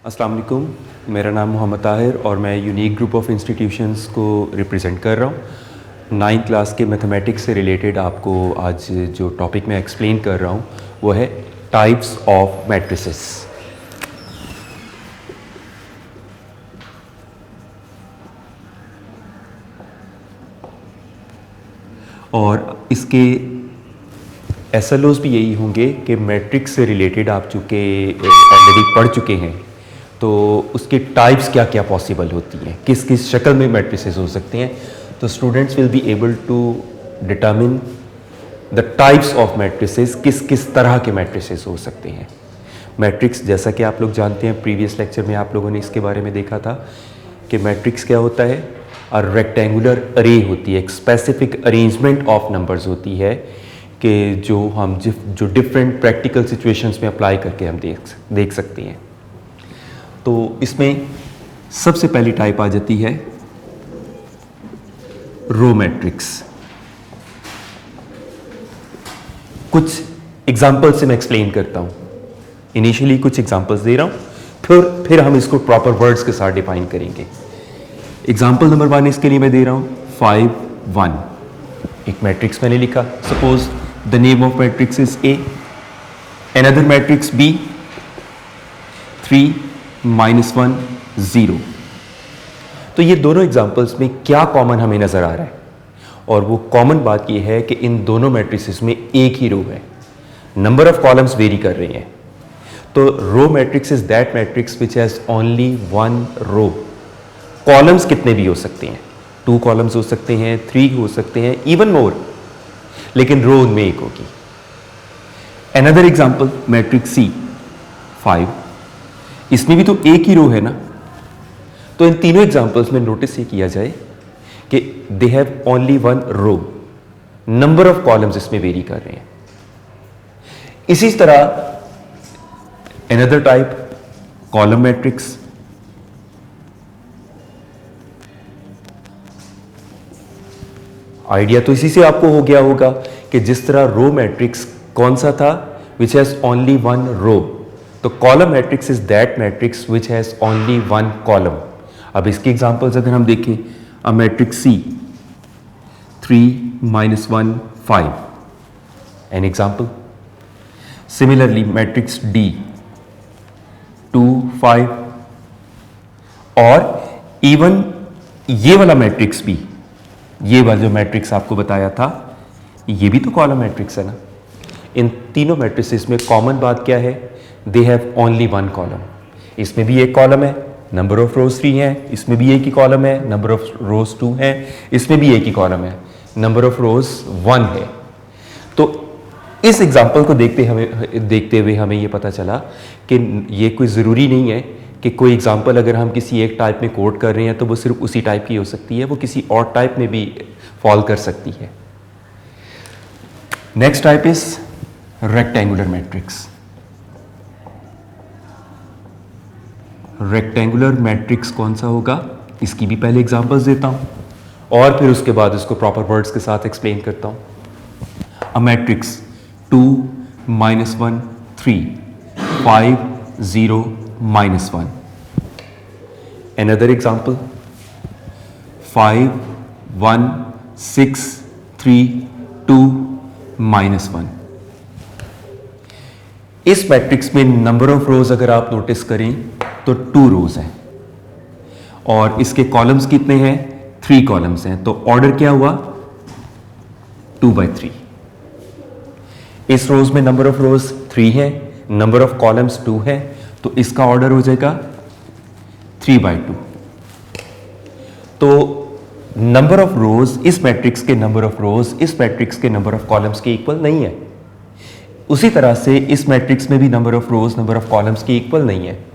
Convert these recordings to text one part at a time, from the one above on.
अस्सलाम वालेकुम, मेरा नाम मोहम्मद ताहिर और मैं यूनिक ग्रुप ऑफ इंस्टीट्यूशंस को रिप्रेजेंट कर रहा हूँ। 9th क्लास के मैथमेटिक्स से रिलेटेड आपको आज जो टॉपिक मैं एक्सप्लेन कर रहा हूँ वो है टाइप्स ऑफ मैट्रिसेस। और इसके एसएलओज भी यही होंगे कि मैट्रिक्स से रिलेटेड आप चूँकि ऑलरेडी पढ़ चुके हैं तो उसके टाइप्स क्या क्या पॉसिबल होती हैं, किस किस शक्ल में मैट्रिसेस हो सकते हैं। तो students will be able to determine the types of matrices, किस किस तरह के मैट्रिसेस हो सकते हैं। मैट्रिक्स जैसा कि आप लोग जानते हैं, प्रीवियस लेक्चर में आप लोगों ने इसके बारे में देखा था कि मैट्रिक्स क्या होता है। और रेक्टेंगुलर अरे होती है, एक स्पेसिफिक अरेंजमेंट ऑफ नंबर्स होती है कि जो डिफरेंट प्रैक्टिकल सिचुएशंस में अप्लाई करके हम देख सकते हैं। तो इसमें सबसे पहली टाइप आ जाती है रो मैट्रिक्स। कुछ एग्जांपल से मैं एक्सप्लेन करता हूं। इनिशियली कुछ एग्जांपल्स दे रहा हूं, फिर हम इसको प्रॉपर वर्ड्स के साथ डिफाइन करेंगे। एग्जांपल नंबर 1 इसके लिए मैं दे रहा हूं 5 1। एक मैट्रिक्स मैंने लिखा, suppose the name of matrix is A, another matrix B 3 -1 0। तो ये दोनों एग्जांपल्स में क्या कॉमन हमें नजर आ रहा है, और वो कॉमन बात ये है कि इन दोनों मैट्रिसेस में एक ही रो है, नंबर ऑफ कॉलम्स वेरी कर रहे हैं। तो row matrix is that matrix which has only one row. Columns कितने भी हो सकते हैं, 2 कॉलम्स हो सकते हैं, 3 हो सकते हैं, इवन मोर, लेकिन रो उनमें एक होगी। अनदर एग्जांपल मैट्रिक्स सी 5, इसमें भी तो एक ही रो है ना। तो इन तीनों एग्जांपल्स में नोटिस ये किया जाए कि they have only one row, number of columns इसमें वेरी कर रहे हैं। इसी तरह another type column matrix. Idea तो इसी से आपको हो गया होगा कि जिस तरह रो मैट्रिक्स कौन सा था, which has only one row. तो column matrix is that matrix which has only one column. अब इसकी एग्जांपल्स अगर हम देखें, a matrix C 3 -1 5 an example. Similarly matrix D 2 5, और इवन ये वाला मैट्रिक्स भी, ये वाला जो मैट्रिक्स आपको बताया था, ये भी तो कॉलम मैट्रिक्स है ना। इन तीनों मैट्रिसेस में कॉमन बात क्या है, दे हैव ओनली वन कॉलम। इसमें भी एक कॉलम है, नंबर ऑफ रोज 3 है, इसमें भी एक ही कॉलम है, नंबर ऑफ रोज 2 है, इसमें भी एक ही कॉलम है, नंबर ऑफ रोज 1 है। तो इस एग्जांपल को देखते हुए हमें ये पता चला कि ये कोई ज़रूरी नहीं है कि कोई एग्जांपल अगर हम किसी एक टाइप में कोड कर रहे हैं तो वो सिर्फ उसी टाइप की हो सकती है, वो किसी और टाइप में भी फॉल कर सकती है। Next type is rectangular matrix. Rectangular matrix कौन सा होगा, इसकी भी पहले एग्जांपल्स देता हूं और फिर उसके बाद इसको प्रॉपर वर्ड्स के साथ एक्सप्लेन करता हूं। A matrix 2 -1 3 5 0 -1। Another example 5 1 6 3 2 -1। इस मैट्रिक्स में नंबर ऑफ रोज अगर आप नोटिस करें तो 2 रोज हैं, और इसके कॉलम्स कितने हैं, 3 कॉलम्स हैं। तो ऑर्डर क्या हुआ, 2/3। इस रोज में नंबर ऑफ रोज 3 है, नंबर ऑफ कॉलम्स 2 है, तो इसका ऑर्डर हो जाएगा 3/2। तो नंबर ऑफ रोज इस मैट्रिक्स के नंबर ऑफ रोज इस मैट्रिक्स के नंबर ऑफ कॉलम्स के इक्वल नहीं है। उसी तरह से इस मैट्रिक्स में भी number of rows number of columns के इक्वल नहीं है।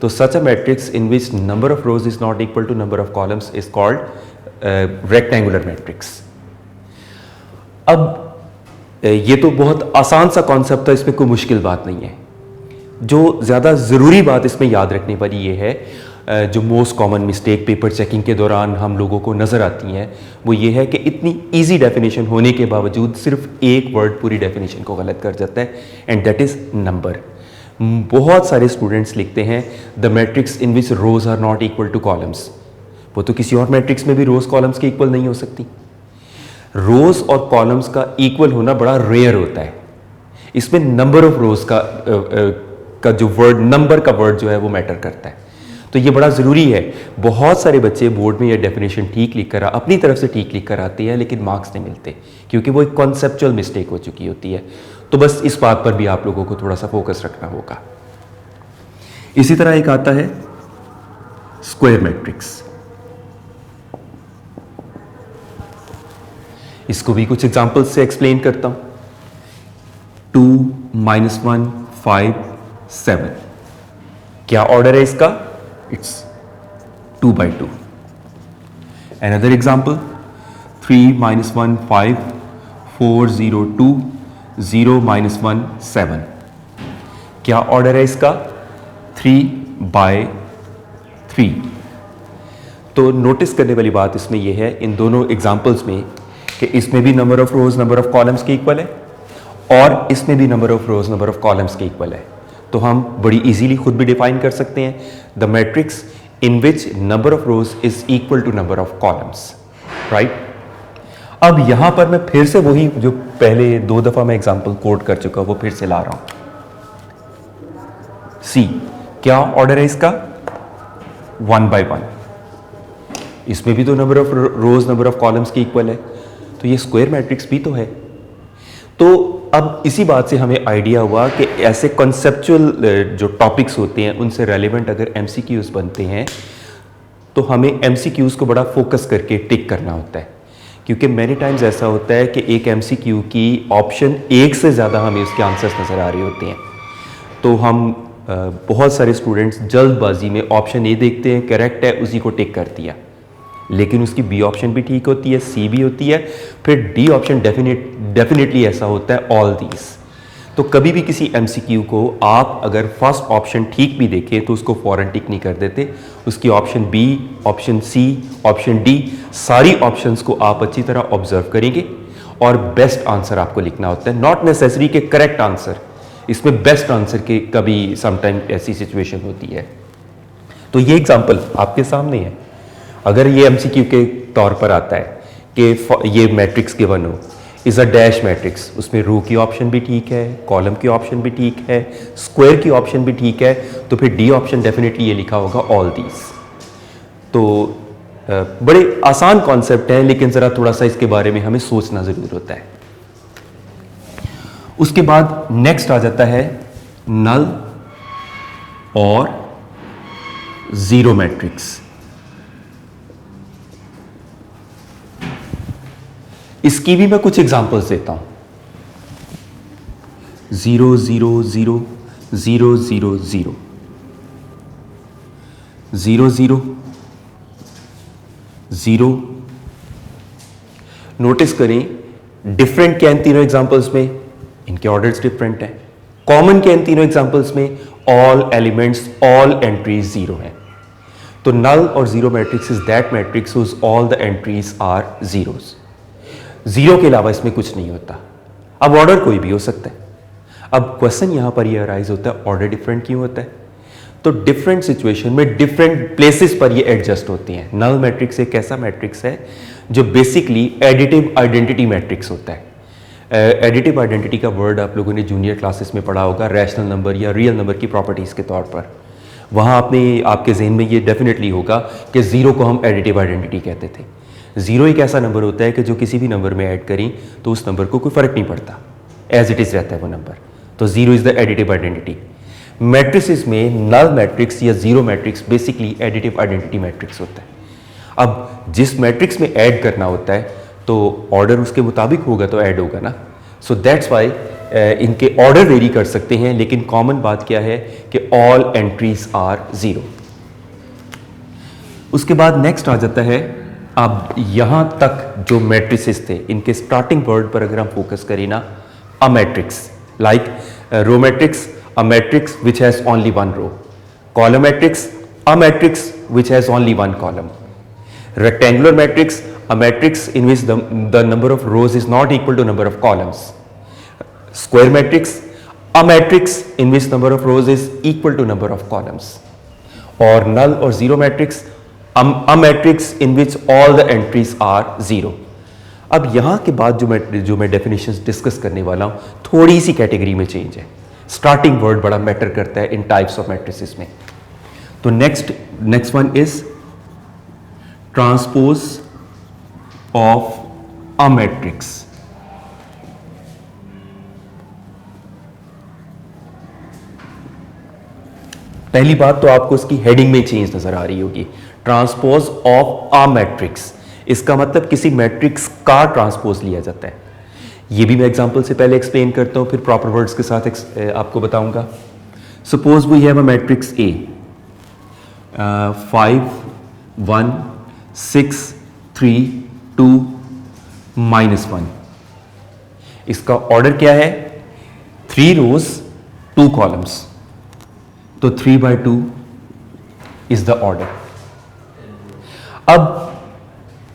तो such a matrix in which number of rows is not equal to number of columns is called rectangular matrix. अब ये तो बहुत आसान सा कॉन्सेप्ट है, इसमें कोई मुश्किल बात नहीं है। जो ज़्यादा ज़रूरी बात इसमें याद रखने वाली ये है, जो most common mistake paper checking के दौरान हम लोगों को नज़र आती हैं, वो ये है कि इतनी इजी डेफिनेशन होने के बावजूद सिर्फ एक वर्ड पूरी डेफिनेशन को गलत कर जाता है, एंड दैट इज़ नंबर। बहुत सारे स्टूडेंट्स लिखते हैं the matrix in which rows are not equal to columns. वो तो किसी और मैट्रिक्स में भी रोज कॉलम्स के इक्वल नहीं हो सकती। रोज और कॉलम्स का इक्वल होना बड़ा रेयर होता है। इसमें नंबर ऑफ रोज का जो वर्ड, नंबर का वर्ड जो है वो मैटर करता है। तो ये बड़ा ज़रूरी है। बहुत सारे बच्चे बोर्ड में ये डेफिनेशन ठीक लिख कर अपनी तरफ से ठीक लिख कर आते हैं, लेकिन मार्क्स नहीं मिलते क्योंकि वो एक कॉन्सेप्चुअल मिस्टेक हो चुकी होती है। तो बस इस बात पर भी आप लोगों को थोड़ा सा फोकस रखना होगा। इसी तरह एक आता है स्क्वायर मैट्रिक्स। इसको भी कुछ एग्जांपल्स से एक्सप्लेन करता हूं। 2 - 1 5 7। क्या ऑर्डर है इसका? इट्स 2/2। Another example, 3 - 1 5 4 0 2 0 - 1 7। क्या ऑर्डर है इसका? 3/3। तो नोटिस करने वाली बात इसमें यह है इन दोनों एग्जाम्पल्स में कि इसमें भी number of rows number of columns के इक्वल है और इसमें भी number of rows number of columns के इक्वल है। तो हम बड़ी इजीली खुद भी डिफाइन कर सकते हैं the matrix in which number of rows is equal to number of columns, right. अब यहां पर मैं फिर से वही जो पहले 2 दफा मैं एग्जांपल कोट कर चुका वो फिर से ला रहा हूं। सी, क्या ऑर्डर है इसका? 1/1। इसमें भी तो number of rows number of columns के इक्वल है, तो ये स्क्वायर मैट्रिक्स भी तो है। तो अब इसी बात से हमें आइडिया हुआ कि ऐसे कॉन्सेप्चुअल जो टॉपिक्स होते हैं उनसे रेलेवेंट अगर एमसीक्यूज बनते हैं तो हमें एमसीक्यूज को बड़ा फोकस करके टिक करना होता है, क्योंकि मैनी टाइम्स ऐसा होता है कि एक एमसीक्यू की ऑप्शन एक से ज़्यादा हमें उसके आंसर्स नज़र आ रहे होते हैं। तो हम बहुत सारे स्टूडेंट्स जल्दबाजी में ऑप्शन ए देखते हैं, करेक्ट है, उसी को टिक कर दिया, लेकिन उसकी बी ऑप्शन भी ठीक होती है, सी भी होती है, फिर डी ऑप्शन डेफिनेटली ऐसा होता है ऑल दीज। तो कभी भी किसी एमसीक्यू को आप अगर फर्स्ट ऑप्शन ठीक भी देखें तो उसको फौरन टिक नहीं कर देते, उसकी option B, option C, option D, सारी ऑप्शंस को आप अच्छी तरह ऑब्जर्व करेंगे और बेस्ट आंसर आपको लिखना होता है, नॉट नेसेसरी के करेक्ट आंसर। इसमें बेस्ट आंसर के कभी समटाइम ऐसी सिचुएशन होती है। तो ये एग्जाम्पल आपके सामने है। अगर ये एमसीक्यू के तौर पर आता है कि ये मैट्रिक्स गिवन हो, इज अ डैश मैट्रिक्स, उसमें रो की ऑप्शन भी ठीक है, कॉलम की ऑप्शन भी ठीक है, स्क्वायर की ऑप्शन भी ठीक है, तो फिर डी ऑप्शन डेफिनेटली ये लिखा होगा ऑल दीज। तो बड़े आसान कॉन्सेप्ट है, लेकिन ज़रा थोड़ा सा इसके बारे में हमें सोचना ज़रूर होता है। उसके बाद नेक्स्ट आ जाता है नल और ज़ीरो मैट्रिक्स। इसकी भी मैं कुछ एग्जांपल्स देता हूं। 0 0 0 0 0 0 0 0 0। नोटिस करें डिफरेंट क्या इन तीनों एग्जांपल्स में? इनके ऑर्डर्स डिफरेंट हैं। कॉमन क्या इन तीनों एग्जांपल्स में? ऑल एलिमेंट्स, ऑल एंट्रीज 0 हैं। तो नल और zero matrix is that matrix whose all the entries are zeros. Zero के अलावा इसमें कुछ नहीं होता। अब ऑर्डर कोई भी हो सकता है। अब क्वेश्चन यहां पर ये अराइज होता है ऑर्डर डिफरेंट क्यों होता है? तो डिफरेंट सिचुएशन में डिफरेंट प्लेसेस पर ये एडजस्ट होती हैं। नल मैट्रिक्स एक ऐसा मैट्रिक्स है जो बेसिकली एडिटिव आइडेंटिटी मैट्रिक्स होता है। एडिटिव आइडेंटिटी का वर्ड आप लोगों ने जूनियर क्लासेस में पढ़ा होगा, रैशनल नंबर या रियल नंबर की प्रॉपर्टीज के तौर पर। वहां आपके जहन में ये डेफिनेटली होगा कि जीरो को हम एडिटिव आइडेंटिटी कहते थे। जीरो एक ऐसा नंबर होता है कि जो किसी भी नंबर में ऐड करें तो उस नंबर को कोई फर्क नहीं पड़ता, एज इट इज रहता है वो नंबर। तो zero is the additive identity. Matrices में नल मैट्रिक्स या zero matrix basically additive identity matrix होता है। अब जिस मैट्रिक्स में ऐड करना होता है तो ऑर्डर उसके मुताबिक होगा तो ऐड होगा ना। सो दैट्स वाई इनके ऑर्डर वेरी कर सकते हैं, लेकिन कॉमन बात क्या है कि ऑल एंट्रीज आर जीरो। उसके बाद नेक्स्ट आ जाता है, अब यहां तक जो मैट्रिसेस थे इनके स्टार्टिंग वर्ड पर अगर हम फोकस करें ना, a matrix like row matrix, a matrix which has only one row, column matrix, a matrix which has only one column, rectangular matrix, a matrix in which the number of rows is not equal to number of columns, square matrix, a matrix in which number of rows is equal to number of columns, or null or zero matrix, a matrix in which all the entries are zero. अब यहाँ के बाद जो मैं definitions discuss करने वाला हूँ थोड़ी सी कैटेगरी में चेंज है. स्टार्टिंग वर्ड बड़ा मैटर करता है इन टाइप्स ऑफ मैट्रिसेस में. तो next one is transpose of a matrix. पहली बात तो आपको उसकी हेडिंग में चेंज नजर आ रही होगी. ट्रांसपोज ऑफ अ मैट्रिक्स, इसका मतलब किसी मैट्रिक्स का ट्रांसपोज लिया जाता है. ये भी मैं एग्जांपल से पहले एक्सप्लेन करता हूं, फिर प्रॉपर वर्ड्स के साथ आपको बताऊंगा. Suppose we have a matrix A 5 1 6 3 2 -1. इसका ऑर्डर क्या है? 3 रोज 2 कॉलम्स. तो 3/2 इज द ऑर्डर. अब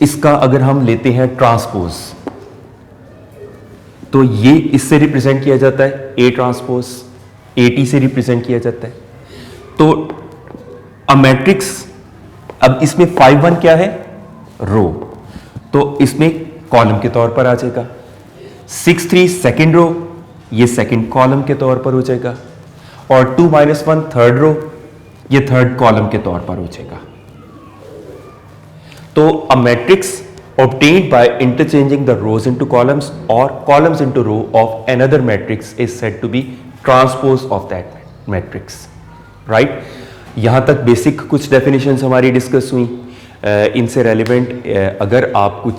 इसका अगर हम लेते हैं ट्रांसपोज, तो ये इससे रिप्रेजेंट किया जाता है ए ट्रांसपोज, एटी से रिप्रेजेंट किया जाता है. तो अ मैट्रिक्स, अब इसमें 5 1 क्या है? रो, तो इसमें कॉलम के तौर पर आ जाएगा. 6 3 सेकेंड रो, ये सेकेंड कॉलम के तौर पर हो जाएगा. और 2 -1 थर्ड रो, ये थर्ड कॉलम के तौर पर हो जाएगा. तो a matrix obtained by interchanging the rows into columns or columns into row of another matrix is said to be transpose of that matrix. right? यहाँ तक बेसिक कुछ डेफिनेशंस हमारी डिस्कस हुई. इनसे रेलिवेंट अगर आप कुछ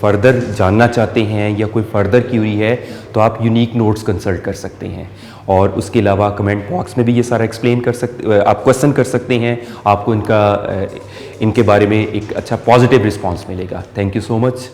फर्दर जानना चाहते हैं या कोई फर्दर क्यूरी है तो आप यूनिक नोट्स कंसल्ट कर सकते हैं. और उसके अलावा कमेंट बॉक्स में भी ये सारा एक्सप्लेन कर सकते, आप क्वेश्चन कर सकते हैं. आपको इनके बारे में एक अच्छा पॉजिटिव रिस्पांस मिलेगा. Thank you so much.